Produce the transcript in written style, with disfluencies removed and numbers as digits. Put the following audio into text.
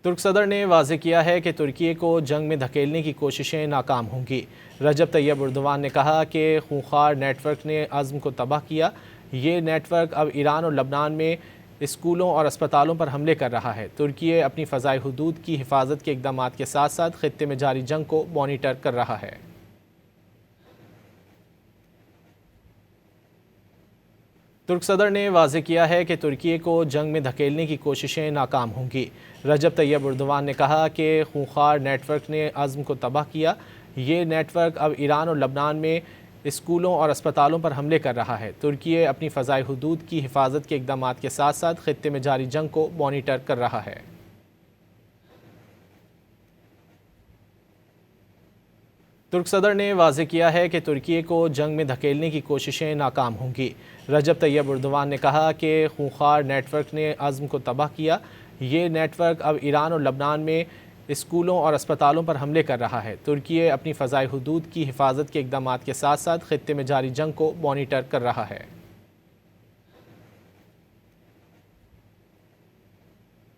ترک صدر نے واضح کیا ہے کہ ترکی کو جنگ میں دھکیلنے کی کوششیں ناکام ہوں گی۔ رجب طیب ایردوان نے کہا کہ خونخوار نیٹ ورک نے عزم کو تباہ کیا۔ یہ نیٹ ورک اب ایران اور لبنان میں اسکولوں اور اسپتالوں پر حملے کر رہا ہے۔ ترکی اپنی فضائی حدود کی حفاظت کے اقدامات کے ساتھ ساتھ خطے میں جاری جنگ کو مانیٹر کر رہا ہے۔ ترک صدر نے واضح کیا ہے کہ ترکی کو جنگ میں دھکیلنے کی کوششیں ناکام ہوں گی۔ رجب طیب ایردوان نے کہا کہ خونخوار نیٹ ورک نے عزم کو تباہ کیا۔ یہ نیٹ ورک اب ایران اور لبنان میں اسکولوں اور اسپتالوں پر حملے کر رہا ہے۔ ترکی اپنی فضائی حدود کی حفاظت کے اقدامات کے ساتھ ساتھ خطے میں جاری جنگ کو مانیٹر کر رہا ہے۔ ترک صدر نے واضح کیا ہے کہ ترکی کو جنگ میں دھکیلنے کی کوششیں ناکام ہوں گی۔ رجب طیب ایردوان نے کہا کہ خونخوار نیٹ ورک نے عزم کو تباہ کیا۔ یہ نیٹ ورک اب ایران اور لبنان میں اسکولوں اور اسپتالوں پر حملے کر رہا ہے۔ ترکی اپنی فضائی حدود کی حفاظت کے اقدامات کے ساتھ ساتھ خطے میں جاری جنگ کو مانیٹر کر رہا ہے۔